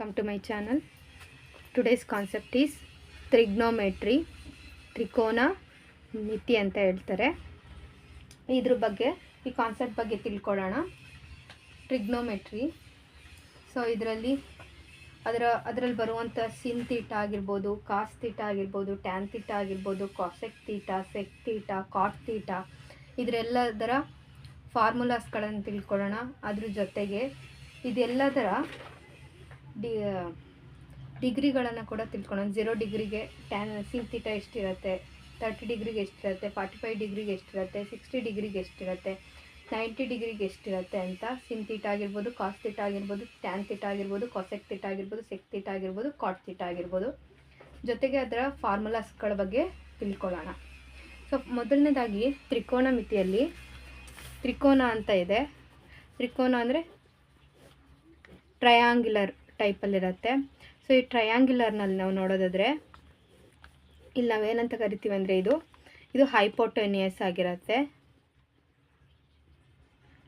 Welcome to my channel. Today's concept is trigonometry. ತ್ರಿಕೋನ ಮಿತಿ ಅಂತ ಹೇಳ್ತಾರೆ. ಇದ್ರ ಬಗ್ಗೆ ಈ ಕಾನ್ಸೆಪ್ಟ್ ಬಗ್ಗೆ ತಿಳ್ಕೊಳ್ಳೋಣ. ಟ್ರಿಗ್ನೋಮೆಟ್ರಿ. ಸೊ ಇದರಲ್ಲಿ ಅದರಲ್ಲಿ ಬರುವಂಥ ಸಿನ್ ಥೀಟಾ ಆಗಿರ್ಬೋದು, ಕಾಸ್ ಥೀಟಾ ಆಗಿರ್ಬೋದು, ಟ್ಯಾನ್ ಥೀಟಾ ಆಗಿರ್ಬೋದು, cosec theta, sec theta, cot theta, ಇದರೆಲ್ಲದರ ಫಾರ್ಮುಲಾಸ್ಗಳನ್ನು ತಿಳ್ಕೊಳ್ಳೋಣ. ಅದ್ರ ಜೊತೆಗೆ ಇದೆಲ್ಲದರ ಡಿಗ್ರಿಗಳನ್ನು ಕೂಡ ತಿಳ್ಕೊಳ್ಳೋಣ. 0 ಡಿಗ್ರಿಗೆ ಸಿನ್ ಥೀಟಾ ಎಷ್ಟಿರುತ್ತೆ, 30 ಡಿಗ್ರಿಗೆ ಎಷ್ಟಿರುತ್ತೆ, 45 ಡಿಗ್ರಿಗೆ ಎಷ್ಟಿರುತ್ತೆ, 60 ಡಿಗ್ರಿಗೆ ಎಷ್ಟಿರುತ್ತೆ, 90 ಡಿಗ್ರಿಗೆ ಎಷ್ಟಿರುತ್ತೆ ಅಂತ ಸಿನ್ ಥೀಟಾ ಆಗಿರ್ಬೋದು, ಕಾಸ್ ಥೀಟಾ ಆಗಿರ್ಬೋದು, ಟ್ಯಾನ್ ಥೀಟಾ ಆಗಿರ್ಬೋದು, ಕಾಸೆಕ್ ಥೀಟಾ ಆಗಿರ್ಬೋದು, ಸೆಕ್ ಥೀಟಾ ಆಗಿರ್ಬೋದು, ಕಾಟ್ ಥೀಟಾ ಆಗಿರ್ಬೋದು. ಜೊತೆಗೆ ಅದರ ಫಾರ್ಮುಲಾಸ್ಗಳ ಬಗ್ಗೆ ತಿಳ್ಕೊಳ್ಳೋಣ. ಸೊ ಮೊದಲನೇದಾಗಿ ತ್ರಿಕೋನ ಮಿತಿಯಲ್ಲಿ ತ್ರಿಕೋನ ಅಂತ ಇದೆ. ತ್ರಿಕೋನ ಅಂದರೆ ಟ್ರಯಾಂಗ್ಯುಲರ್ ಟೈಪಲ್ಲಿರುತ್ತೆ. ಸೊ ಈ ಟ್ರಯಾಂಗ್ಯುಲರ್ನಲ್ಲಿ ನಾವು ನೋಡೋದಾದರೆ ಇಲ್ಲಿ ನಾವೇನಂತ ಕರಿತೀವಿ ಅಂದರೆ ಇದು ಹೈಪೋಟೆನಿಯಸ್ ಆಗಿರುತ್ತೆ.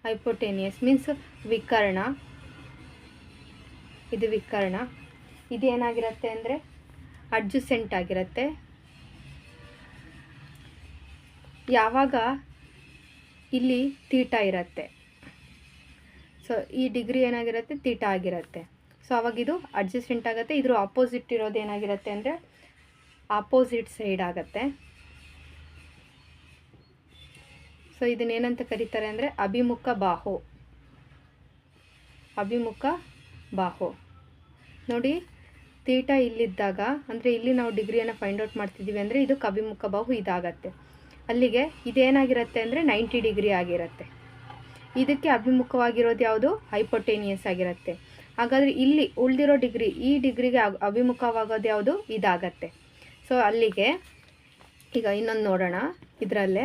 Hypotenuse means ವಿಕರ್ಣ. ಇದು ವಿಕರ್ಣ. ಇದು ಏನಾಗಿರುತ್ತೆ ಅಂದರೆ ಅಡ್ಜಸೆಂಟ್ ಆಗಿರುತ್ತೆ. ಯಾವಾಗ ಇಲ್ಲಿ ಥೀಟಾ ಇರುತ್ತೆ, ಸೊ ಈ ಡಿಗ್ರಿ ಏನಾಗಿರುತ್ತೆ ಥೀಟಾ ಆಗಿರುತ್ತೆ. ಸೊ ಅವಾಗ ಇದು ಅಡ್ಜಸ್ಟೆಂಟ್ ಆಗುತ್ತೆ. ಇದ್ರ ಆಪೋಸಿಟ್ ಇರೋದು ಏನಾಗಿರುತ್ತೆ ಅಂದರೆ ಆಪೋಸಿಟ್ ಸೈಡ್ ಆಗುತ್ತೆ. ಸೊ ಇದನ್ನೇನಂತ ಕರೀತಾರೆ ಅಂದರೆ ಅಭಿಮುಖ ಬಾಹು. ಅಭಿಮುಖ ಬಾಹು ನೋಡಿ, ಥೀಟಾ ಇಲ್ಲಿದ್ದಾಗ ಅಂದರೆ ಇಲ್ಲಿ ನಾವು ಡಿಗ್ರಿಯನ್ನು ಫೈಂಡ್ ಔಟ್ ಮಾಡ್ತಿದ್ದೀವಿ ಅಂದರೆ ಇದಕ್ಕೆ ಅಭಿಮುಖ ಬಾಹು ಇದಾಗತ್ತೆ. ಅಲ್ಲಿಗೆ ಇದೇನಾಗಿರುತ್ತೆ ಅಂದರೆ 90 ಡಿಗ್ರಿ ಆಗಿರುತ್ತೆ. ಇದಕ್ಕೆ ಅಭಿಮುಖವಾಗಿರೋದು ಯಾವುದು ಹೈಪೋಟೆನಿಯಸ್ ಆಗಿರುತ್ತೆ. ಹಾಗಾದರೆ ಇಲ್ಲಿ ಉಳಿದಿರೋ ಡಿಗ್ರಿ, ಈ ಡಿಗ್ರಿಗೆ ಅಭಿಮುಖವಾಗೋದು ಯಾವುದು ಇದಾಗತ್ತೆ. ಸೊ ಅಲ್ಲಿಗೆ ಈಗ ಇನ್ನೊಂದು ನೋಡೋಣ. ಇದರಲ್ಲೇ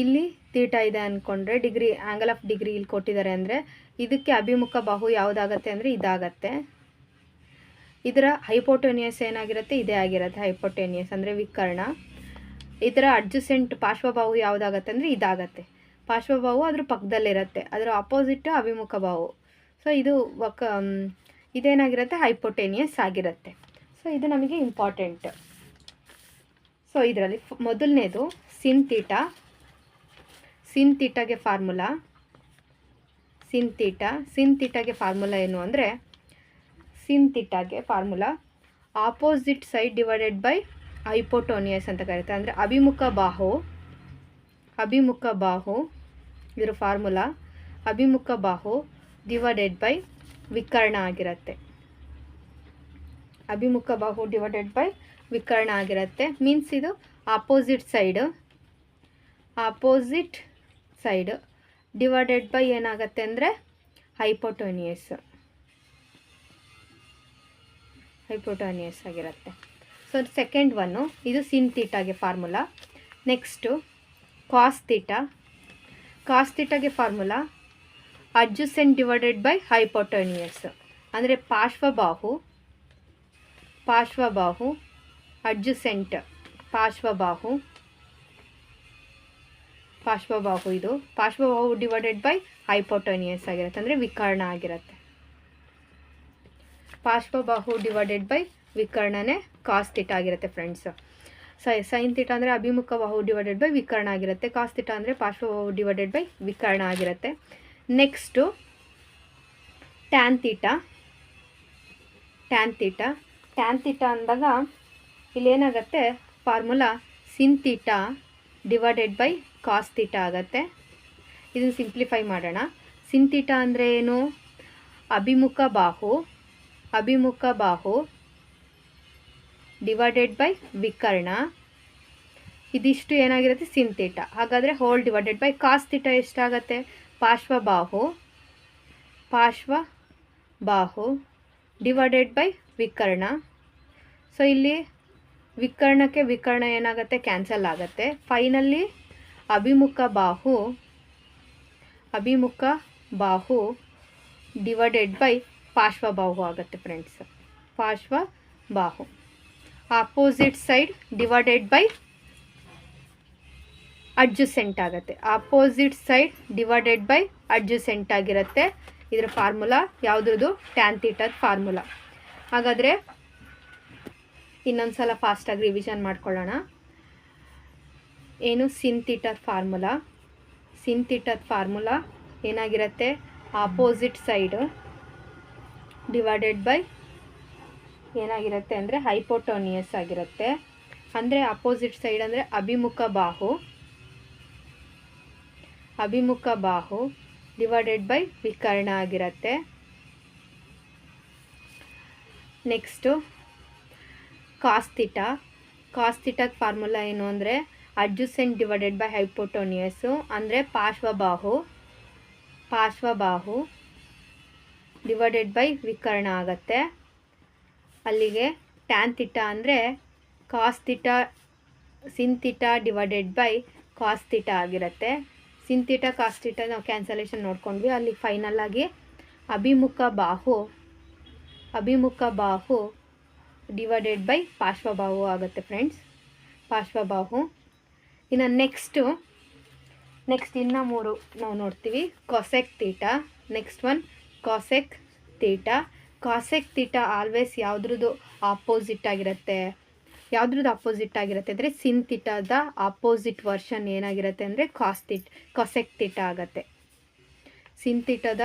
ಇಲ್ಲಿ ಥೀಟಾ ಇದೆ ಅಂದ್ಕೊಂಡ್ರೆ ಡಿಗ್ರಿ, ಆ್ಯಂಗಲ್ ಆಫ್ ಡಿಗ್ರಿ ಇಲ್ಲಿ ಕೊಟ್ಟಿದ್ದಾರೆ ಅಂದರೆ ಇದಕ್ಕೆ ಅಭಿಮುಖ ಬಾಹು ಯಾವುದಾಗತ್ತೆ ಅಂದರೆ ಇದಾಗತ್ತೆ. ಇದರ ಹೈಪೋಟೆನಿಯಸ್ ಏನಾಗಿರುತ್ತೆ ಇದೇ ಆಗಿರುತ್ತೆ. ಹೈಪೋಟೆನಿಯಸ್ ಅಂದರೆ ವಿಕರ್ಣ. ಇದರ ಅಡ್ಜಸೆಂಟ್ ಪಾರ್ಶ್ವಬಾಹು ಯಾವುದಾಗತ್ತೆ ಅಂದರೆ ಇದಾಗತ್ತೆ. ಪಾರ್ಶ್ವಬಾಹು ಅದ್ರ ಪಕ್ಕದಲ್ಲಿರುತ್ತೆ, ಅದರ ಆಪೋಸಿಟ್ ಅಭಿಮುಖ ಬಾಹು. ಸೊ ಇದೇನಾಗಿರುತ್ತೆ ಹೈಪೋಟೆನಿಯಸ್ ಆಗಿರುತ್ತೆ. ಸೊ ಇದು ನಮಗೆ ಇಂಪಾರ್ಟೆಂಟ್. ಸೊ ಇದರಲ್ಲಿ ಮೊದಲನೇದು ಸಿನ್ ಥೀಟಾ. ಸಿನ್ ಥೀಟಾಗೆ ಫಾರ್ಮುಲಾ ಸಿನ್ ಥೀಟಾಗೆ ಫಾರ್ಮುಲಾ ಏನು ಅಂದರೆ ಸಿನ್ ಥೀಟಾಗೆ formula opposite side divided by hypotenuse ಅಂತ ಕರೀತಾರೆ. ಅಂದರೆ ಅಭಿಮುಖ ಬಾಹು ಇದರ ಫಾರ್ಮುಲಾ ಅಭಿಮುಖ ಬಾಹು ಡಿವೈಡೆಡ್ ಬೈ ವಿಕರ್ಣ ಆಗಿರುತ್ತೆ. ಅಭಿಮುಖ ಬಾಹು ಡಿವೈಡೆಡ್ ಬೈ ವಿಕರ್ಣ ಆಗಿರುತ್ತೆ. ಮೀನ್ಸ್ ಇದು ಆಪೋಸಿಟ್ ಸೈಡ್ ಡಿವೈಡೆಡ್ ಬೈ ಏನಾಗುತ್ತೆ ಅಂದರೆ ಹೈಪೋಟೋನಿಯಸ್ ಆಗಿರುತ್ತೆ. ಸೊ ಸೆಕೆಂಡ್ ಒನ್ನು ಇದು ಸಿನ್ ಥೀಟಾಗೆ ಫಾರ್ಮುಲಾ. ನೆಕ್ಸ್ಟು ಕಾಸ್ ಥೀಟಾಗೆ formula adjacent divided by hypotenuse. ಅಂದರೆ ಪಾರ್ಶ್ವಬಾಹು ಅಡ್ಜಸೆಂಟ್ ಪಾರ್ಶ್ವಬಾಹು ಇದು ಪಾರ್ಶ್ವಬಾಹು ಡಿವೈಡೆಡ್ ಬೈ ಹೈಪೋಟೋನಿಯಸ್ ಆಗಿರುತ್ತೆ. ಅಂದರೆ ವಿಕರ್ಣ ಆಗಿರುತ್ತೆ. ಪಾರ್ಶ್ವಬಾಹು ಡಿವೈಡೆಡ್ ಬೈ ವಿಕರ್ಣನೇ ಕಾಸ್ ಥೀಟಾ ಆಗಿರುತ್ತೆ ಫ್ರೆಂಡ್ಸ್. ಸೈನ್ ಥೀಟಾ ಅಂದರೆ ಅಭಿಮುಖ ಬಾಹು ಡಿವೈಡೆಡ್ ಬೈ ವಿಕರ್ಣ ಆಗಿರುತ್ತೆ. ಕಾಸ್ ಥೀಟಾ ಅಂದರೆ ಪಾರ್ಶ್ವಬಾಹು ಡಿವೈಡೆಡ್ ಬೈ ವಿಕರ್ಣ ಆಗಿರುತ್ತೆ. ನೆಕ್ಸ್ಟು ಟ್ಯಾನ್ ಥೀಟಾ ಅಂದಾಗ ಇಲ್ಲೇನಾಗುತ್ತೆ formula sin theta divided by cos theta ಆಗುತ್ತೆ. ಇದನ್ನು ಸಿಂಪ್ಲಿಫೈ ಮಾಡೋಣ. ಸಿನ್ ಥೀಟಾ ಅಂದರೆ ಏನು? ಅಭಿಮುಖ ಬಾಹು ಡಿವೈಡೆಡ್ ಬೈ ವಿಕರ್ಣ. ಇದಿಷ್ಟು ಏನಾಗಿರುತ್ತೆ ಸಿನ್ ಥೀಟಾ. ಹಾಗಾದರೆ whole divided by cos theta ಎಷ್ಟಾಗುತ್ತೆ? ಪಾರ್ಶ್ವಬಾಹು ಡಿವೈಡೆಡ್ ಬೈ ವಿಕರ್ಣ. ಸೊ ಇಲ್ಲಿ ವಿಕರ್ಣಕ್ಕೆ ವಿಕರ್ಣ ಏನಾಗುತ್ತೆ ಕ್ಯಾನ್ಸಲ್ ಆಗುತ್ತೆ. ಫೈನಲಿ ಅಭಿಮುಖ ಬಾಹು ಡಿವೈಡೆಡ್ ಬೈ ಪಾರ್ಶ್ವಬಾಹು ಆಗುತ್ತೆ ಫ್ರೆಂಡ್ಸ್. ಪಾರ್ಶ್ವಬಾಹು opposite side divided by adjacent ಆಗುತ್ತೆ. Opposite side divided by adjacent ಆಗಿರುತ್ತೆ. ಇದರ ಫಾರ್ಮುಲಾ ಯಾವುದ್ರದ್ದು? ಟ್ಯಾನ್ ಥೀಟಾದ ಫಾರ್ಮುಲಾ. ಹಾಗಾದರೆ ಇನ್ನೊಂದು ಸಲ ಫಾಸ್ಟಾಗಿ ರಿವಿಷನ್ ಮಾಡ್ಕೊಳ್ಳೋಣ. ಏನು ಸಿನ್ ಥೀಟಾದ ಫಾರ್ಮುಲಾ? ಸಿನ್ ಥೀಟಾದ ಫಾರ್ಮುಲಾ ಏನಾಗಿರುತ್ತೆ? ಆಪೋಸಿಟ್ ಸೈಡ್ ಡಿವೈಡೆಡ್ ಬೈ ಏನಾಗಿರುತ್ತೆ ಅಂದರೆ ಹೈಪೋಟೋನಿಯಸ್ ಆಗಿರುತ್ತೆ. ಅಂದರೆ ಅಪೋಸಿಟ್ ಸೈಡ್ ಅಂದರೆ ಅಭಿಮುಖ ಬಾಹು ಡಿವೈಡೆಡ್ ಬೈ ವಿಕರ್ಣ ಆಗಿರುತ್ತೆ. ನೆಕ್ಸ್ಟು ಕಾಸ್ ಥೀಟಾದ ಫಾರ್ಮುಲಾ ಏನು ಅಂದರೆ ಅಡ್ಜಸೆಂಟ್ ಡಿವೈಡೆಡ್ ಬೈ ಹೈಪೋಟೋನಿಯಸ್ಸು, ಅಂದರೆ ಪಾರ್ಶ್ವಬಾಹು ಡಿವೈಡೆಡ್ ಬೈ ವಿಕರ್ಣ ಆಗುತ್ತೆ. ಅಲ್ಲಿಗೆ ಟ್ಯಾನ್ ಥೀಟಾ ಅಂದರೆ cos theta sine theta divided by cos theta ಆಗಿರುತ್ತೆ. ಸಿನ್ ಥೀಟಾ ಕಾಸ್ ಥೀಟಾ ನಾವು ಕ್ಯಾನ್ಸಲೇಷನ್ ನೋಡ್ಕೊಂಡ್ವಿ. ಅಲ್ಲಿ ಫೈನಲ್ ಆಗಿ ಅಭಿಮುಖ ಬಾಹು ಡಿವೈಡೆಡ್ ಬೈ ಪಾರ್ಶ್ವಬಾಹು ಆಗುತ್ತೆ ಫ್ರೆಂಡ್ಸ್, ಪಾರ್ಶ್ವಬಾಹು. ಇನ್ನು ನೆಕ್ಸ್ಟ್ ಇನ್ನು 3 ನಾವು ನೋಡ್ತೀವಿ. Cosec theta, next one cosec theta. Cosec theta always ಯಾವುದ್ರದ್ದು ಆಪೋಸಿಟ್ ಆಗಿರುತ್ತೆ ಅಂದರೆ ಸಿನ್ ಥೀಟಾದ ಆಪೋಸಿಟ್ ವರ್ಷನ್ ಏನಾಗಿರುತ್ತೆ ಅಂದರೆ ಕಾಸೆಕ್ ಥೀಟಾ ಆಗುತ್ತೆ. ಸಿನ್ ಥೀಟಾದ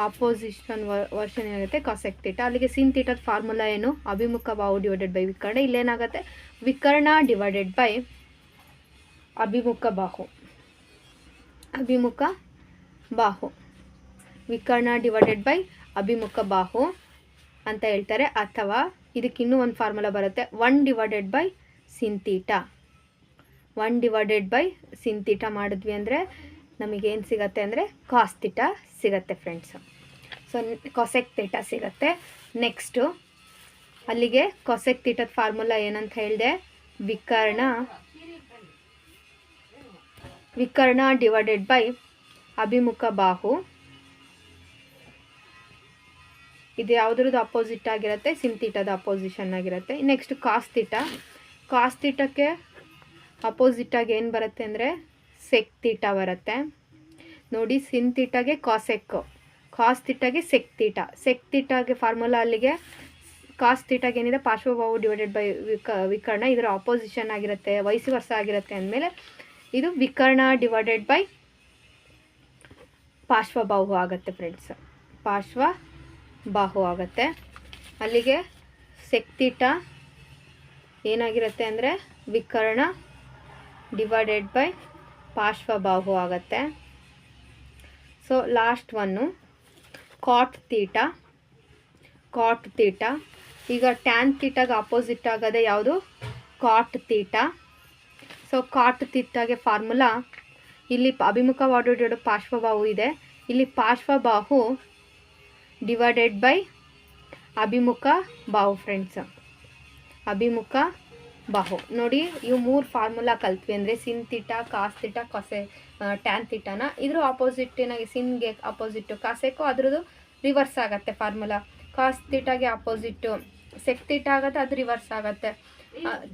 ಆಪೋಸಿಷನ್ ವರ್ಷನ್ ಏನಾಗುತ್ತೆ? Cosec theta. ಅಲ್ಲಿಗೆ ಸಿನ್ ಥೀಟಾದ ಫಾರ್ಮುಲಾ ಏನು? ಅಭಿಮುಖ ಬಾಹು ಡಿವೈಡೆಡ್ ಬೈ ವಿಕರ್ಣ. ಇಲ್ಲೇನಾಗುತ್ತೆ? ವಿಕರ್ಣ ಡಿವೈಡೆಡ್ ಬೈ ಅಭಿಮುಖ ಬಾಹು, ವಿಕರ್ಣ ಡಿವೈಡೆಡ್ ಬೈ ಅಭಿಮುಖ ಬಾಹು ಅಂತ ಹೇಳ್ತಾರೆ. ಅಥವಾ ಇದಕ್ಕಿನ್ನೂ ಒಂದು ಫಾರ್ಮುಲಾ ಬರುತ್ತೆ, 1 ಡಿವೈಡೆಡ್ ಬೈ ಸಿನ್ ಥೀಟಾ ಮಾಡಿದ್ವಿ ಅಂದರೆ ನಮಗೇನು ಸಿಗುತ್ತೆ ಅಂದರೆ ಕಾಸ್ ಥೀಟಾ ಸಿಗುತ್ತೆ ಫ್ರೆಂಡ್ಸ್. ಸೊ ಕಾಸೆಕ್ ಥೀಟಾ ಸಿಗುತ್ತೆ. ನೆಕ್ಸ್ಟು ಅಲ್ಲಿಗೆ ಕಾಸೆಕ್ ಥೀಟಾದ ಫಾರ್ಮುಲಾ ಏನಂತ ಹೇಳಿದೆ? ವಿಕರ್ಣ ಡಿವೈಡೆಡ್ ಬೈ ಅಭಿಮುಖ ಬಾಹು. ಇದು ಯಾವುದ್ರದ್ದು ಅಪೋಸಿಟ್ ಆಗಿರುತ್ತೆ? ಸಿನ್ ಥೀಟಾದ ಅಪೋಸಿಷನ್ ಆಗಿರುತ್ತೆ. ನೆಕ್ಸ್ಟ್ ಕಾಸ್ ಥೀಟಾಕ್ಕೆ ಅಪೋಸಿಟಾಗಿ ಏನು ಬರುತ್ತೆ ಅಂದರೆ ಸೆಕ್ ಥೀಟಾ ಬರುತ್ತೆ ನೋಡಿ. ಸಿನ್ ಥೀಟಾಗೆ ಕಾಸ್ ಥೀಟಾಗೆ ಸೆಕ್ ಥೀಟಾಗೆ ಫಾರ್ಮುಲಾ ಅಲ್ಲಿಗೆ ಕಾಸ್ ಥೀಟಾಗೆ ಏನಿದೆ? ಪಾರ್ಶ್ವಬಾಹು ಡಿವೈಡೆಡ್ ಬೈ ವಿಕರ್ಣ. ಇದರ ಅಪೋಸಿಷನ್ ಆಗಿರುತ್ತೆ, ವೈಸ್ ವರ್ಷ ಆಗಿರುತ್ತೆ ಅಂದಮೇಲೆ ಇದು ವಿಕರ್ಣ ಡಿವೈಡೆಡ್ ಬೈ ಪಾರ್ಶ್ವಬಾಹು ಆಗುತ್ತೆ ಫ್ರೆಂಡ್ಸ್, ಪಾರ್ಶ್ವಬಾಹು ಆಗುತ್ತೆ. ಅಲ್ಲಿಗೆ ಸೆಕ್ ಥೀಟಾ ಏನಾಗಿರುತ್ತೆ ಅಂದರೆ ವಿಕರ್ಣ ಡಿವೈಡೆಡ್ ಬೈ ಪಾರ್ಶ್ವಬಾಹು ಆಗುತ್ತೆ. So last one cot theta. ಈಗ ಟ್ಯಾನ್ ಥೀಟಾಗೆ ಅಪೋಸಿಟ್ ಆಗೋದೇ ಯಾವುದು? Cot theta. ಸೊ ಕಾಟ್ ಥೀಟಾಗೆ ಫಾರ್ಮುಲಾ ಇಲ್ಲಿ ಅಭಿಮುಖ ಬಾಹು ಪಾರ್ಶ್ವಬಾಹು ಇದೆ. ಇಲ್ಲಿ ಪಾರ್ಶ್ವಬಾಹು ಡಿವೈಡೆಡ್ ಬೈ ಅಭಿಮುಖ ಬಾಹು ಫ್ರೆಂಡ್ಸ್, ಅಭಿಮುಖ ಬಾಹು ನೋಡಿ. ಇವು 3 ಫಾರ್ಮುಲಾ ಕಲ್ತ್ವಿ ಅಂದರೆ sin theta, cos theta, tan ಥೀಟಾನ. ಇದ್ರ ಆಪೋಸಿಟ್ ಏನಾಗಿ ಸಿನ್ಗೆ ಅಪೋಸಿಟ್ಟು ಕಾಸೆಕ್ಕು ಅದ್ರದ್ದು ರಿವರ್ಸ್ ಆಗುತ್ತೆ ಫಾರ್ಮುಲಾ. ಕಾಸ್ ಥೀಟಾಗೆ ಅಪೋಸಿಟ್ಟು ಸೆಕ್ ಥೀಟಾ ಆಗುತ್ತೆ, ಅದು ರಿವರ್ಸ್ ಆಗುತ್ತೆ.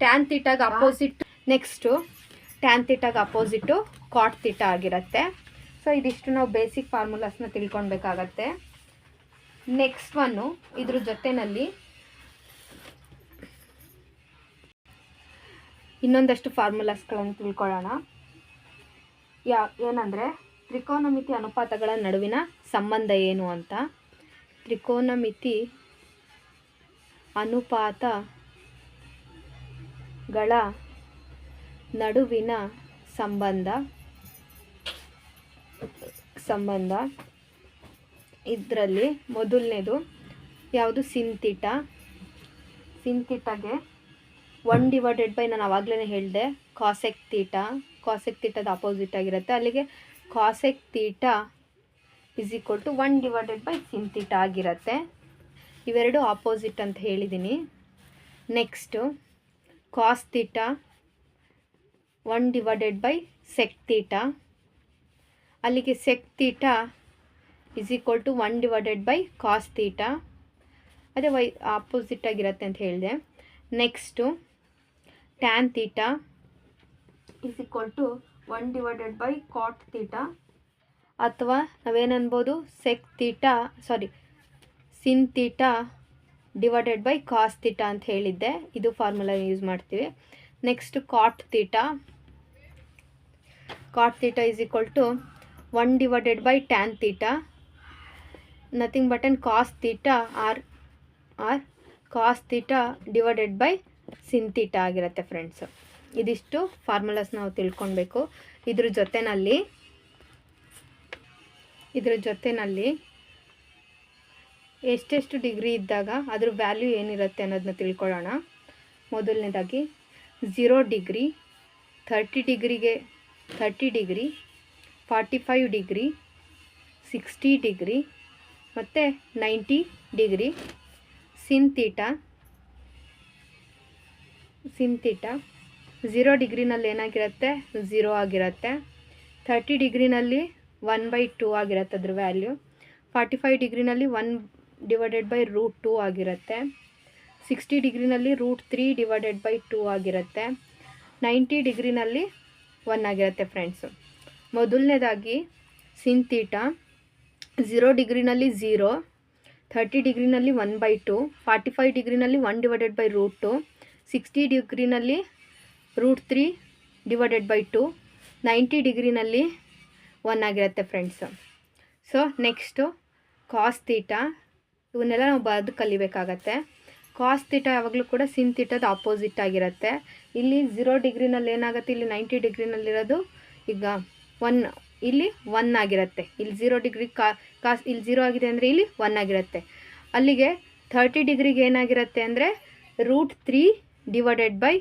ಟ್ಯಾನ್ ಥೀಟಾಗೆ ಅಪೋಸಿಟ್, ನೆಕ್ಸ್ಟು ಟ್ಯಾನ್ ಥೀಟಾಗೆ ಅಪೋಸಿಟ್ಟು ಕಾಟ್ ಥೀಟಾ ಆಗಿರುತ್ತೆ. ಸೊ ಇದಿಷ್ಟು ನಾವು ಬೇಸಿಕ್ ಫಾರ್ಮುಲಾಸ್ನ ತಿಳ್ಕೊಳ್ಬೇಕಾಗತ್ತೆ. ನೆಕ್ಸ್ಟ್ ಒನ್ನು ಇದ್ರ ಜೊತೆಯಲ್ಲಿ ಇನ್ನೊಂದಷ್ಟು ಫಾರ್ಮುಲಾಸ್ಗಳನ್ನು ತಿಳ್ಕೊಳ್ಳೋಣ. ಏನಂದರೆ ತ್ರಿಕೋನಮಿತಿ ಅನುಪಾತಗಳ ನಡುವಿನ ಸಂಬಂಧ ಏನು ಅಂತ. ತ್ರಿಕೋನಮಿತಿ ಅನುಪಾತಗಳ ನಡುವಿನ ಸಂಬಂಧ ಇದರಲ್ಲಿ ಮೊದಲನೇದು ಯಾವುದು? ಸಿನ್ ಥೀಟಾಗೆ 1 ಡಿವೈಡೆಡ್ ಬೈ ನಾನು ಆವಾಗಲೇ ಹೇಳಿದೆ ಕಾಸೆಕ್ ಥೀಟಾದ ಅಪೋಸಿಟ್ ಆಗಿರುತ್ತೆ. ಅಲ್ಲಿಗೆ cosec theta is equal to 1 divided by sin theta ಆಗಿರುತ್ತೆ. ಇವೆರಡು ಆಪೋಸಿಟ್ ಅಂತ ಹೇಳಿದ್ದೀನಿ. Next cos theta 1 divided by sec theta. ಅಲ್ಲಿಗೆ sec theta is equal to 1 divided by cos theta. ಅದೇ ಆಪೋಸಿಟ್ ಆಗಿರುತ್ತೆ ಅಂತ ಹೇಳಿದೆ. Next tan theta is equal to 1 divided by cot theta. ಅಥವಾ ನಾವೇನು ಅನ್ಬೋದು? Sin theta divided by cos theta ಅಂತ ಹೇಳಿದ್ದೆ. ಇದು ಫಾರ್ಮುಲಾ ಯೂಸ್ ಮಾಡ್ತೀವಿ. Next cot theta. Cot theta is equal to 1 divided by tan theta, nothing but on cos theta or cos theta divided by sin theta ಆಗಿರುತ್ತೆ friends. ಇದಿಷ್ಟು formulas ನಾವು ತಿಳ್ಕೊಳ್ಬೇಕು. ಇದ್ರ ಜೊತೆನಲ್ಲಿ ಎಷ್ಟೆಷ್ಟು ಡಿಗ್ರಿ ಇದ್ದಾಗ ಅದ್ರ ವ್ಯಾಲ್ಯೂ ಏನಿರುತ್ತೆ ಅನ್ನೋದನ್ನ ತಿಳ್ಕೊಳ್ಳೋಣ. ಮೊದಲನೇದಾಗಿ 0 ಡಿಗ್ರಿ, 30 ಡಿಗ್ರಿಗೆ 30 ಡಿಗ್ರಿ, 45 ಡಿಗ್ರಿ, 60 ಡಿಗ್ರಿ ಮತ್ತು 90 ಡಿಗ್ರಿ. ಸಿನ್ ಥೀಟಾ 0 ಡಿಗ್ರಿನಲ್ಲಿ ಏನಾಗಿರುತ್ತೆ 0 ಆಗಿರುತ್ತೆ. 30 ಡಿಗ್ರಿನಲ್ಲಿ 1/2 ಆಗಿರುತ್ತೆ ಅದ್ರ ವ್ಯಾಲ್ಯೂ. 45 ಡಿಗ್ರಿನಲ್ಲಿ 1 ಡಿವೈಡೆಡ್ ಬೈ ರೂಟ್ 2 ಆಗಿರುತ್ತೆ. 60 ಡಿಗ್ರಿನಲ್ಲಿ √3 ಡಿವೈಡೆಡ್ ಬೈ 2 ಆಗಿರುತ್ತೆ. 90 ಡಿಗ್ರಿನಲ್ಲಿ 1 ಆಗಿರುತ್ತೆ ಫ್ರೆಂಡ್ಸು. ಮೊದಲನೇದಾಗಿ ಸಿನ್ ಥೀಟಾ 0 ಡಿಗ್ರಿನಲ್ಲಿ 0, 30 ಡಿಗ್ರಿನಲ್ಲಿ 1/2, 45 ಡಿಗ್ರಿನಲ್ಲಿ 1 ಡಿವೈಡೆಡ್ ಬೈ √2, 60 ಡಿಗ್ರಿನಲ್ಲಿ √3 ಡಿವೈಡೆಡ್ ಬೈ 2, 90 ಡಿಗ್ರಿನಲ್ಲಿ 1 ಆಗಿರುತ್ತೆ friends. So next cos theta. ಇವನ್ನೆಲ್ಲ ನಾವು ಬರೆದು ಕಲಿಬೇಕಾಗತ್ತೆ. ಕಾಸ್ ಥೀಟಾ ಯಾವಾಗಲೂ ಕೂಡ ಸಿನ್ ಥೀಟಾದ ಆಪೋಸಿಟ್ ಆಗಿರುತ್ತೆ. ಇಲ್ಲಿ 0 ಡಿಗ್ರಿನಲ್ಲಿ ಏನಾಗುತ್ತೆ, ಇಲ್ಲಿ 90 ಡಿಗ್ರಿನಲ್ಲಿರೋದು ಈಗ 1, ಇಲ್ಲಿ 1 ಆಗಿರುತ್ತೆ. ಇಲ್ಲಿ 0 ಡಿಗ್ರಿ ಕಾಸ್ ಇಲ್ಲಿ 0 ಆಗಿದೆ ಅಂದರೆ ಇಲ್ಲಿ 1 ಆಗಿರುತ್ತೆ. ಅಲ್ಲಿಗೆ 30 ಡಿಗ್ರಿಗೆ ಏನಾಗಿರುತ್ತೆ ಅಂದರೆ √3 ಡಿವೈಡೆಡ್ ಬೈ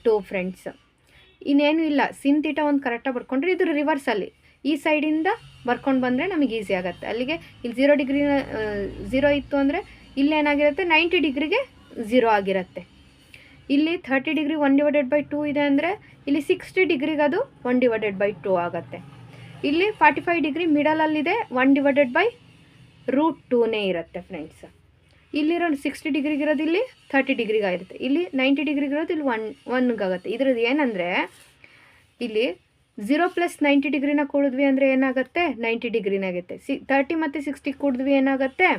2 ಫ್ರೆಂಡ್ಸ್. ಇನ್ನೇನು ಇಲ್ಲ, ಸಿನ್ ಥೀಟಾ ಒಂದು ಕರೆಕ್ಟಾಗಿ ಬರ್ಕೊಂಡ್ರೆ ಇದು ರಿವರ್ಸಲ್ಲಿ ಈ ಸೈಡಿಂದ ಬರ್ಕೊಂಡು ಬಂದರೆ ನಮಗೆ ಈಸಿ ಆಗುತ್ತೆ. ಅಲ್ಲಿಗೆ ಇಲ್ಲಿ 0 ಡಿಗ್ರಿ 0 ಇತ್ತು ಅಂದರೆ ಇಲ್ಲೇನಾಗಿರುತ್ತೆ 90 ಡಿಗ್ರಿಗೆ 0 ಆಗಿರುತ್ತೆ. ಇಲ್ಲಿ 30 ಡಿಗ್ರಿ 1 ಡಿವೈಡೆಡ್ ಬೈ 2 ಇದೆ ಅಂದರೆ ಇಲ್ಲಿ 60 ಡಿಗ್ರಿಗೆ ಅದು 1 ಡಿವೈಡೆಡ್ ಬೈ 2 ಆಗುತ್ತೆ. ಇಲ್ಲಿ 45 ಡಿಗ್ರಿ ಮಿಡಲಲ್ಲಿದೆ, 1 ಡಿವೈಡೆಡ್ ಬೈ √2ನೇ ಇರುತ್ತೆ ಫ್ರೆಂಡ್ಸ್. ಇಲ್ಲಿರೋ 60 ಡಿಗ್ರಿಗಿರೋದು ಇಲ್ಲಿ 30 ಡಿಗ್ರಿಗಾಗಿರುತ್ತೆ. ಇಲ್ಲಿ 90 ಡಿಗ್ರಿಗಿರೋದು ಇಲ್ಲಿ 1 ಆಗುತ್ತೆ. ಇದ್ರದ್ದು ಏನಂದರೆ ಇಲ್ಲಿ 0 + 90 ಡಿಗ್ರಿನ ಕೂಡಿದ್ವಿ ಅಂದರೆ ಏನಾಗುತ್ತೆ 90 ಡಿಗ್ರಿನಾಗುತ್ತೆ. 30 ಮತ್ತು 60 ಕೂಡಿದ್ವಿ ಏನಾಗುತ್ತೆ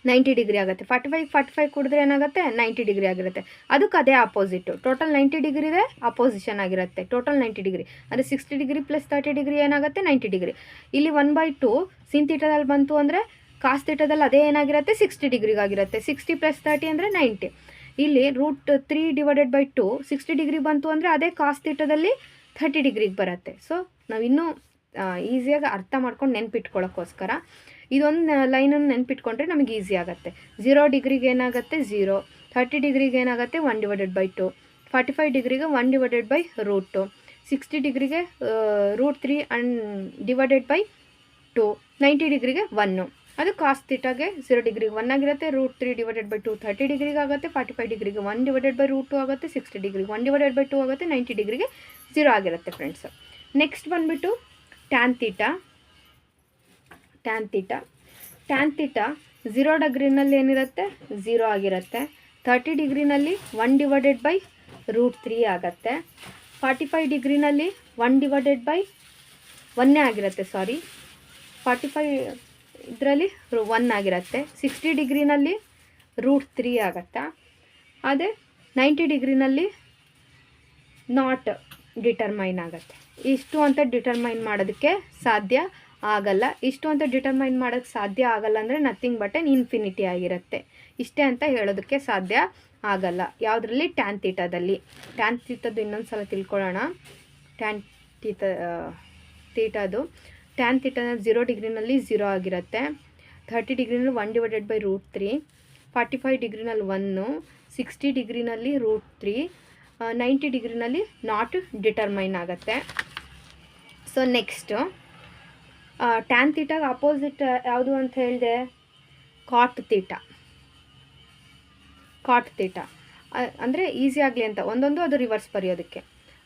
90 ಡಿಗ್ರಿ ಆಗುತ್ತೆ. 45 ಕೂಡಿದ್ರೆ ಏನಾಗುತ್ತೆ 90 ಡಿಗ್ರಿ ಆಗಿರುತ್ತೆ. ಅದಕ್ಕೆ ಅದೇ ಆಪೋಸಿಟು. ಟೋಟಲ್ 90 ಡಿಗ್ರಿ ಇದೆ, ಅಪೋಸಿಷನ್ ಆಗಿರುತ್ತೆ ಟೋಟಲ್ 90 ಡಿಗ್ರಿ. ಅಂದರೆ 60 ಡಿಗ್ರಿ + 30 ಡಿಗ್ರಿ ಏನಾಗುತ್ತೆ 90 ಡಿಗ್ರಿ. ಇಲ್ಲಿ 1/2 ಸಿನ್ ಥೀಟಾದಲ್ಲಿ ಬಂತು ಅಂದರೆ ಕಾಸ್ ಥೀಟಾದಲ್ಲಿ ಅದೇ ಏನಾಗಿರುತ್ತೆ 60 ಡಿಗ್ರಿಗಾಗಿರುತ್ತೆ. 60 + 30 ಅಂದರೆ 90. ಇಲ್ಲಿ √3 ಡಿವೈಡೆಡ್ ಬೈ 2 60 ಡಿಗ್ರಿ ಬಂತು ಅಂದರೆ ಅದೇ ಕಾಸ್ ಥೀಟಾದಲ್ಲಿ 30 ಡಿಗ್ರಿಗೆ ಬರುತ್ತೆ. ಸೊ ನಾವಿನ್ನೂ ಈಸಿಯಾಗಿ ಅರ್ಥ ಮಾಡ್ಕೊಂಡು ನೆನ್ಪಿಟ್ಕೊಳ್ಳೋಕ್ಕೋಸ್ಕರ ಇದೊಂದು ಲೈನನ್ನು ನೆನ್ಪಿಟ್ಕೊಂಡ್ರೆ ನಮಗೆ ಈಸಿ ಆಗುತ್ತೆ. 0 ಡಿಗ್ರಿಗೆ ಏನಾಗುತ್ತೆ 0, 30 ಡಿಗ್ರಿಗೆ ಏನಾಗುತ್ತೆ 1 ಡಿವೈಡೆಡ್ ಬೈ 2, 45 ಡಿಗ್ರಿಗೆ 1 ಡಿವೈಡೆಡ್ ಬೈ √2, 60 ಡಿಗ್ರಿಗೆ √3 ಡಿವೈಡೆಡ್ ಬೈ 2, 90 ಡಿಗ್ರಿಗೆ 1. ಅದು ಕಾಸ್ ಥೀಟಾಗೆ 0 ಡಿಗ್ರಿಗೆ 1 ಆಗಿರುತ್ತೆ. √3 ಡಿವೈಡೆಡ್ ಬೈ 2 30 ಡಿಗ್ರಿಗೆ ಆಗುತ್ತೆ. 45 ಡಿಗ್ರಿಗೆ 1 ಡಿವೈಡೆಡ್ ಬೈ √2 ಆಗುತ್ತೆ. 60 ಡಿಗ್ರಿಗೆ 1 ಡಿವೈಡೆಡ್ ಬೈ 2 ಆಗುತ್ತೆ. 90 ಡಿಗ್ರಿಗೆ 0 ಆಗಿರುತ್ತೆ ಫ್ರೆಂಡ್ಸ್. ನೆಕ್ಸ್ಟ್ ಬಂದುಬಿಟ್ಟು ಟ್ಯಾನ್ ಥೀಟಾ. ಟ್ಯಾನ್ ಥೀಟಾ 0 ಡಿಗ್ರಿನಲ್ಲಿ ಏನಿರುತ್ತೆ 0 ಆಗಿರುತ್ತೆ. 30 ಡಿಗ್ರಿನಲ್ಲಿ 1 ಡಿವೈಡೆಡ್ ಬೈ √3 ಆಗುತ್ತೆ. 45 ಡಿಗ್ರಿನಲ್ಲಿ 1 ಡಿವೈಡೆಡ್ ಬೈ 1 ಆಗಿರುತ್ತೆ. 45 ಇದರಲ್ಲಿ 1 ಆಗಿರುತ್ತೆ. 60 ಡಿಗ್ರಿನಲ್ಲಿ √3 ಆಗುತ್ತೆ. ಅದೇ 90 ಡಿಗ್ರಿನಲ್ಲಿ ನಾಟ್ ಡಿಟರ್ಮೈನ್ ಆಗುತ್ತೆ. ಇಷ್ಟು ಅಂತ ಡಿಟರ್ಮೈನ್ ಮಾಡೋದಕ್ಕೆ ಸಾಧ್ಯ ಆಗಲ್ಲ. ಇಷ್ಟು ಅಂತ ಡಿಟರ್ಮೈನ್ ಮಾಡೋಕ್ಕೆ ಸಾಧ್ಯ ಆಗಲ್ಲ ಅಂದರೆ ನಥಿಂಗ್ ಬಟ್ ಆನ್ ಇನ್ಫಿನಿಟಿ ಆಗಿರುತ್ತೆ. ಇಷ್ಟೇ ಅಂತ ಹೇಳೋದಕ್ಕೆ ಸಾಧ್ಯ ಆಗಲ್ಲ. ಯಾವುದರಲ್ಲಿ ಟ್ಯಾನ್ ಥೀಟಾದಲ್ಲಿ. ಟ್ಯಾನ್ ಥೀಟಾದು ಇನ್ನೊಂದು ಸಲ ತಿಳ್ಕೊಳ್ಳೋಣ. ಟ್ಯಾನ್ ಥೀಟಾದು ಟ್ಯಾನ್ ಥೀಟಾನ 0 ಡಿಗ್ರಿನಲ್ಲಿ 0 ಆಗಿರುತ್ತೆ. 30 ಡಿಗ್ರಿನಲ್ಲಿ 1 ಡಿವೈಡೆಡ್ ಬೈ √3, 45 ಡಿಗ್ರಿನಲ್ಲಿ 1, 60 ಡಿಗ್ರಿನಲ್ಲಿ √3, 90 ಡಿಗ್ರಿನಲ್ಲಿ ನಾಟ್ ಡಿಟರ್ಮೈನ್ ಆಗುತ್ತೆ. ಸೊ ನೆಕ್ಸ್ಟು ಟ್ಯಾನ್ ಥೀಟಾಗೆ ಅಪೋಸಿಟ್ ಯಾವುದು ಅಂತ ಹೇಳಿದೆ ಕಾಟ್ ಥೀಟಾ. ಅಂದರೆ ಈಸಿ ಆಗಲಿ ಅಂತ ಒಂದೊಂದು ಅದು ರಿವರ್ಸ್ ಬರೆಯೋದಕ್ಕೆ.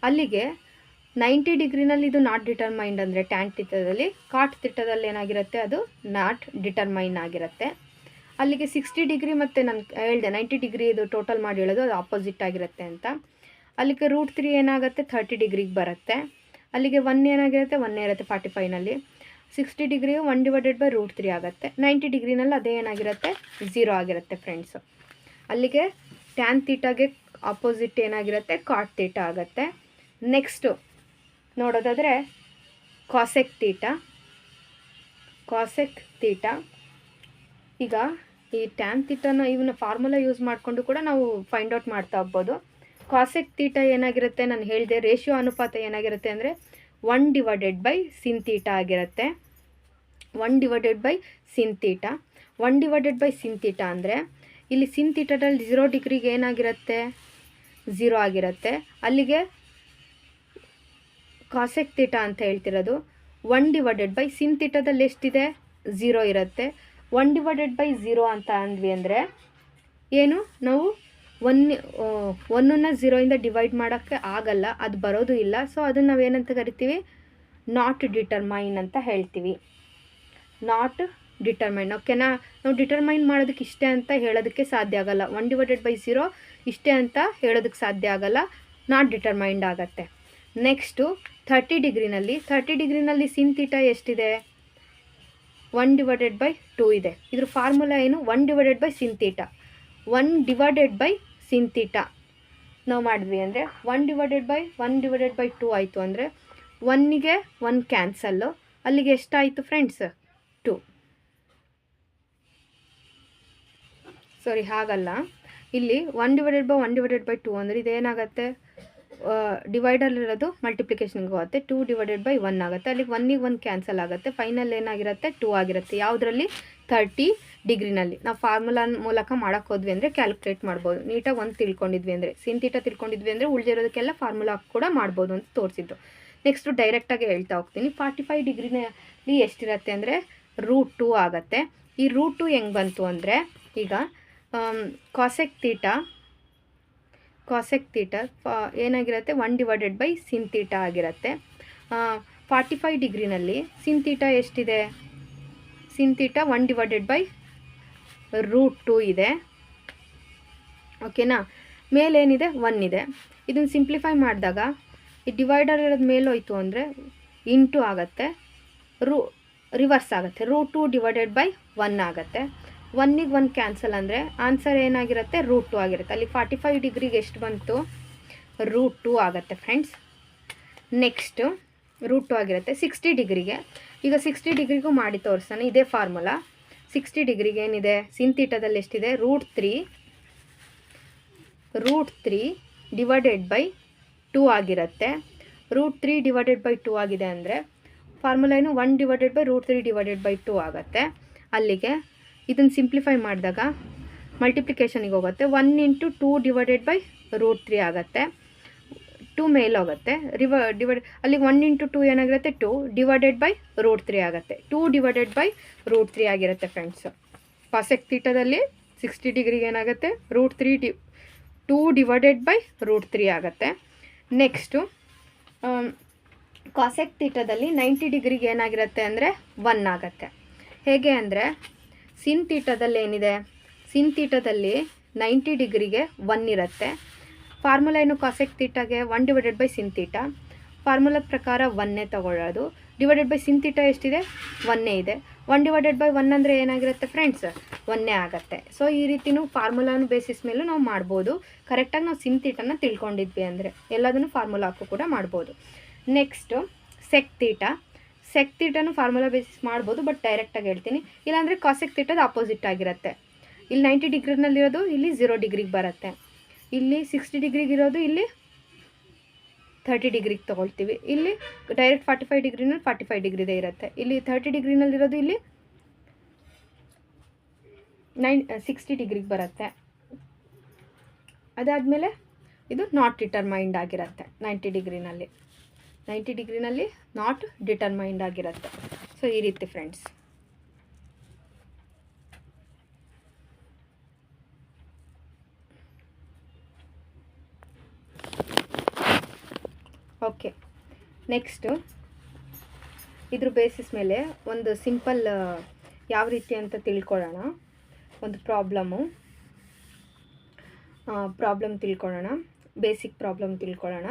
ಅಲ್ಲಿಗೆ 90 ಡಿಗ್ರಿನಲ್ಲಿ ಇದು ನಾಟ್ ಡಿಟರ್ಮೈನ್ಡ್ ಅಂದರೆ ಟ್ಯಾನ್ ಥೀಟಾದಲ್ಲಿ, ಕಾಟ್ ಥೀಟಾದಲ್ಲಿ ಏನಾಗಿರುತ್ತೆ ಅದು ನಾಟ್ ಡಿಟರ್ಮೈನ್ ಆಗಿರುತ್ತೆ. ಅಲ್ಲಿಗೆ 60 ಡಿಗ್ರಿ ಮತ್ತು ನಾನು ಹೇಳಿದೆ 90 ಡಿಗ್ರಿ ಇದು ಟೋಟಲ್ ಮಾಡಿ ಹೇಳೋದು ಅದು ಆಪೋಸಿಟ್ ಆಗಿರುತ್ತೆ ಅಂತ. ಅಲ್ಲಿಗೆ √3 ಏನಾಗುತ್ತೆ 30 ಡಿಗ್ರಿಗೆ ಬರುತ್ತೆ. ಅಲ್ಲಿಗೆ 1 ಏನಾಗಿರುತ್ತೆ 1 ಇರುತ್ತೆ 45ನಲ್ಲಿ. 60 ಡಿಗ್ರಿ 1/√3 ಆಗುತ್ತೆ. 90 ಡಿಗ್ರಿನಲ್ಲಿ ಅದೇ ಏನಾಗಿರುತ್ತೆ 0 ಆಗಿರುತ್ತೆ ಫ್ರೆಂಡ್ಸು. ಅಲ್ಲಿಗೆ ಟ್ಯಾನ್ ತೀಟಾಗೆ ಆಪೋಸಿಟ್ ಏನಾಗಿರುತ್ತೆ ಕಾಟ್ ತೀಟಾ ಆಗುತ್ತೆ. ನೆಕ್ಸ್ಟು ನೋಡೋದಾದರೆ ಕಾಸೆಕ್ ತೀಟಾ. ಈಗ ಈ ಟ್ಯಾನ್ ತೀಟಾನ ಇವನ್ನ ಫಾರ್ಮುಲಾ ಯೂಸ್ ಮಾಡಿಕೊಂಡು ಕೂಡ ನಾವು ಫೈಂಡ್ ಔಟ್ ಮಾಡ್ತಾ ಹೋಗ್ಬೋದು. ಕಾಸೆಕ್ ತೀಟಾ ಏನಾಗಿರುತ್ತೆ, ನಾನು ಹೇಳಿದೆ ರೇಷಿಯೋ ಅನುಪಾತ ಏನಾಗಿರುತ್ತೆ ಅಂದರೆ 1/sin ತೀಟಾ ಆಗಿರುತ್ತೆ. 1/sin theta. 1/sin ತೀಟಾ ಅಂದರೆ ಇಲ್ಲಿ ಸಿನ್ ತೀಟಾದಲ್ಲಿ 0 ಡಿಗ್ರಿಗೆ ಏನಾಗಿರುತ್ತೆ 0 ಆಗಿರುತ್ತೆ. ಅಲ್ಲಿಗೆ ಕಾಸೆಕ್ ತೀಟಾ ಅಂತ ಹೇಳ್ತಿರೋದು 1/sin ತೀಟಾದಲ್ಲಿ ಎಷ್ಟಿದೆ 0 ಇರುತ್ತೆ. 1/0 ಅಂತ ಅಂದ್ವಿ ಅಂದರೆ ಏನು, ನಾವು 1ನ್ನು 0ಇಂದ ಡಿವೈಡ್ ಮಾಡೋಕ್ಕೆ ಆಗಲ್ಲ, ಅದು ಬರೋದು ಇಲ್ಲ. ಸೊ ಅದನ್ನು ನಾವೇನಂತ ಕರಿತೀವಿ, ನಾಟ್ ಡಿಟರ್ಮೈನ್ ಅಂತ ಹೇಳ್ತೀವಿ. Not determine. ಓಕೆನಾ. ನಾವು ಡಿಟರ್ಮೈನ್ ಮಾಡೋದಕ್ಕೆ ಇಷ್ಟೇ ಅಂತ ಹೇಳೋದಕ್ಕೆ ಸಾಧ್ಯ ಆಗಲ್ಲ. 1/0 ಇಷ್ಟೇ ಅಂತ ಹೇಳೋದಕ್ಕೆ ಸಾಧ್ಯ ಆಗಲ್ಲ, ನಾಟ್ ಡಿಟರ್ಮೈನ್ಡ್ ಆಗುತ್ತೆ. ನೆಕ್ಸ್ಟು 30 ಡಿಗ್ರಿನಲ್ಲಿ ಸಿನ್ ತೀಟಾ ಎಷ್ಟಿದೆ 1/2 ಇದೆ. ಇದ್ರ ಫಾರ್ಮುಲಾ ಏನು, 1/sin ತೀಟಾ. 1/sin ತೀಟಾ ನಾವು ಮಾಡಿದ್ವಿ ಅಂದರೆ 1/1/2 ಆಯಿತು ಅಂದರೆ 1ಗೆ 1 ಕ್ಯಾನ್ಸಲ್ಲು. ಅಲ್ಲಿಗೆ ಎಷ್ಟಾಯಿತು ಫ್ರೆಂಡ್ಸ್ 2. ಸಾರಿ, ಹಾಗಲ್ಲ, ಇಲ್ಲಿ 1/1/2 ಅಂದರೆ ಇದೇನಾಗುತ್ತೆ, ಡಿವೈಡಲ್ಲಿರೋದು ಮಲ್ಟಿಪ್ಲಿಕೇಶನ್ಗೆ ಹೋಗುತ್ತೆ, 2/1 ಆಗುತ್ತೆ. ಅಲ್ಲಿಗೆ 1ಗೆ 1 ಕ್ಯಾನ್ಸಲ್ ಆಗುತ್ತೆ. ಫೈನಲ್ ಏನಾಗಿರುತ್ತೆ 2 ಆಗಿರುತ್ತೆ. ಯಾವುದರಲ್ಲಿ 30 ಡಿಗ್ರಿನಲ್ಲಿ. ನಾವು ಫಾರ್ಮುಲಾ ಮೂಲಕ ಮಾಡೋಕ್ಕೆ ಹೋದ್ವಿ ಅಂದರೆ ಕ್ಯಾಲ್ಕುಲೇಟ್ ಮಾಡ್ಬೋದು. ನೀಟಾಗಿ ಒಂದು ತಿಳ್ಕೊಂಡಿದ್ವಿ ಅಂದರೆ, ಸಿನ್ ತೀಟಾ ತಿಳ್ಕೊಂಡಿದ್ವಿ ಅಂದರೆ ಉಳಿದಿರೋದಕ್ಕೆಲ್ಲ ಫಾರ್ಮುಲಾ ಕೂಡ ಮಾಡ್ಬೋದು ಅಂತ ತೋರಿಸಿದ್ದು. ನೆಕ್ಸ್ಟು ಡೈರೆಕ್ಟಾಗಿ ಹೇಳ್ತಾ ಹೋಗ್ತೀನಿ. 45 ಡಿಗ್ರಿನಲ್ಲಿ ಎಷ್ಟಿರುತ್ತೆ ಅಂದರೆ √2 ಆಗುತ್ತೆ. ಈ √2 ಹೆಂಗೆ ಬಂತು ಅಂದರೆ, ಈಗ ಕಾಸೆಕ್ ತೀಟಾ ಏನಾಗಿರುತ್ತೆ 1/sin ತೀಟಾ ಆಗಿರುತ್ತೆ. 45 ಡಿಗ್ರಿನಲ್ಲಿ ಸಿನ್ ತೀಟಾ ಎಷ್ಟಿದೆ, ಸಿನ್ ತೀಟಾ 1/√2 ಇದೆ. ಓಕೆನಾ. ಮೇಲೇನಿದೆ 1 ಇದೆ. ಇದನ್ನು ಸಿಂಪ್ಲಿಫೈ ಮಾಡಿದಾಗ ಈ ಡಿವೈಡರ್ ಇರೋದು ಮೇಲೋಯ್ತು ಅಂದರೆ ಇಂಟು ಆಗುತ್ತೆ, ರಿವರ್ಸ್ ಆಗುತ್ತೆ, √2/1 ಆಗುತ್ತೆ. 1ಗೆ 1 ಕ್ಯಾನ್ಸಲ್ ಅಂದರೆ ಆನ್ಸರ್ ಏನಾಗಿರುತ್ತೆ √2 ಆಗಿರುತ್ತೆ. ಅಲ್ಲಿ 45 ಡಿಗ್ರಿಗೆ ಎಷ್ಟು ಬಂತು √2 ಆಗುತ್ತೆ ಫ್ರೆಂಡ್ಸ್. ನೆಕ್ಸ್ಟು √2 ಆಗಿರುತ್ತೆ 60 ಡಿಗ್ರಿಗೆ. ಈಗ 60 ಡಿಗ್ರಿಗೂ ಮಾಡಿ ತೋರಿಸ್ತಾನೆ ಇದೇ ಫಾರ್ಮುಲಾ. 60 ಡಿಗ್ರಿಗೆ ಏನಿದೆ ಸಿನ್ ತೀಟಾದಲ್ಲಿ ಎಷ್ಟಿದೆ √3/2 ಆಗಿರುತ್ತೆ. √3/2 ಆಗಿದೆ ಅಂದರೆ ಫಾರ್ಮುಲಾ ಏನು 1/√3/2 ಆಗುತ್ತೆ. ಅಲ್ಲಿಗೆ ಇದನ್ನು ಸಿಂಪ್ಲಿಫೈ ಮಾಡಿದಾಗ ಮಲ್ಟಿಪ್ಲಿಕೇಶನಿಗೆ ಹೋಗುತ್ತೆ, 1 × 2/√3 ಆಗುತ್ತೆ. 2 ಮೇಲೋಗುತ್ತೆ, ಅಲ್ಲಿಗೆ 1 × 2 ಏನಾಗಿರುತ್ತೆ 2/√3 ಆಗುತ್ತೆ. 2/√3 ಆಗಿರುತ್ತೆ ಫ್ರೆಂಡ್ಸು. ಕಾಸೆಕ್ ತೀಟಾದಲ್ಲಿ 60 ಡಿಗ್ರಿಗೆ ಏನಾಗುತ್ತೆ √2/√3 ಆಗುತ್ತೆ. ನೆಕ್ಸ್ಟು ಕಾಸೆಕ್ ತೀಟಾದಲ್ಲಿ 90 ಡಿಗ್ರಿಗೆ ಏನಾಗಿರುತ್ತೆ ಅಂದರೆ 1 ಆಗುತ್ತೆ. ಹೇಗೆ ಅಂದರೆ ಸಿನ್ ತೀಟಾದಲ್ಲಿ ಏನಿದೆ, ಸಿನ್ ತೀಟಾದಲ್ಲಿ 90 ಡಿಗ್ರಿಗೆ 1 ಇರುತ್ತೆ. ಫಾರ್ಮುಲಾ ಏನು ಕಾಸೆಕ್ ತೀಟಾಗೆ 1/sin ತೀಟಾ. ಫಾರ್ಮುಲಾ ಪ್ರಕಾರ 1 ತಗೊಳ್ಳೋದು. ಡಿವೈಡೆಡ್/sin ತೀಟಾ ಎಷ್ಟಿದೆ 1 ಇದೆ. 1/1 ಅಂದರೆ ಏನಾಗಿರುತ್ತೆ ಫ್ರೆಂಡ್ಸ್ 1 ಆಗುತ್ತೆ. ಸೊ ಈ ರೀತಿಯೂ ಫಾರ್ಮುಲಾನು ಬೇಸಿಸ್ ಮೇಲೂ ನಾವು ಮಾಡ್ಬೋದು. ಕರೆಕ್ಟಾಗಿ ನಾವು ಸಿನ್ ತೀಟಾನ ತಿಳ್ಕೊಂಡಿದ್ವಿ ಅಂದರೆ ಎಲ್ಲದನ್ನು ಫಾರ್ಮುಲಾ ಹಾಕು ಕೂಡ ಮಾಡ್ಬೋದು. ನೆಕ್ಸ್ಟು ಸೆಕ್ ತೀಟಾನು ಫಾರ್ಮುಲಾ ಬೇಸಿಸ್ ಮಾಡ್ಬೋದು, ಬಟ್ ಡೈರೆಕ್ಟಾಗಿ ಹೇಳ್ತೀನಿ. ಇಲ್ಲಾಂದರೆ ಕಾಸೆಕ್ ತೀಟಾದ ಆಪೋಸಿಟ್ ಆಗಿರುತ್ತೆ. ಇಲ್ಲಿ 90 ಡಿಗ್ರಿನಲ್ಲಿರೋದು ಇಲ್ಲಿ 0 ಡಿಗ್ರಿಗೆ ಬರುತ್ತೆ. ಇಲ್ಲಿ 60 ಡಿಗ್ರಿಗಿರೋದು ಇಲ್ಲಿ 30 ಡಿಗ್ರಿಗೆ ತೊಗೊಳ್ತೀವಿ. ಇಲ್ಲಿ ಡೈರೆಕ್ಟ್ 45 ಡಿಗ್ರಿನಲ್ಲಿ 45 ಡಿಗ್ರಿದೇ ಇರುತ್ತೆ. ಇಲ್ಲಿ 30 ಡಿಗ್ರಿನಲ್ಲಿರೋದು ಇಲ್ಲಿ 60 ಡಿಗ್ರಿಗೆ ಬರುತ್ತೆ. ಅದಾದಮೇಲೆ ಇದು ನಾಟ್ ಡಿಟರ್ಮೈನ್ಡ್ ಆಗಿರುತ್ತೆ 90 ಡಿಗ್ರಿನಲ್ಲಿ ನಾಟ್ ಡಿಟರ್ಮೈನ್ಡ್ ಆಗಿರುತ್ತೆ. ಸೊ ಈ ರೀತಿ ಫ್ರೆಂಡ್ಸ್. ಓಕೆ, ನೆಕ್ಸ್ಟು ಇದ್ರ ಬೇಸಿಸ್ ಮೇಲೆ ಒಂದು ಸಿಂಪಲ್ ಯಾವ ರೀತಿ ಅಂತ ತಿಳ್ಕೊಳ್ಳೋಣ. ಒಂದು ಪ್ರಾಬ್ಲಮ್ ತಿಳ್ಕೊಳ್ಳೋಣ, ಬೇಸಿಕ್ ಪ್ರಾಬ್ಲಮ್ ತಿಳ್ಕೊಳ್ಳೋಣ.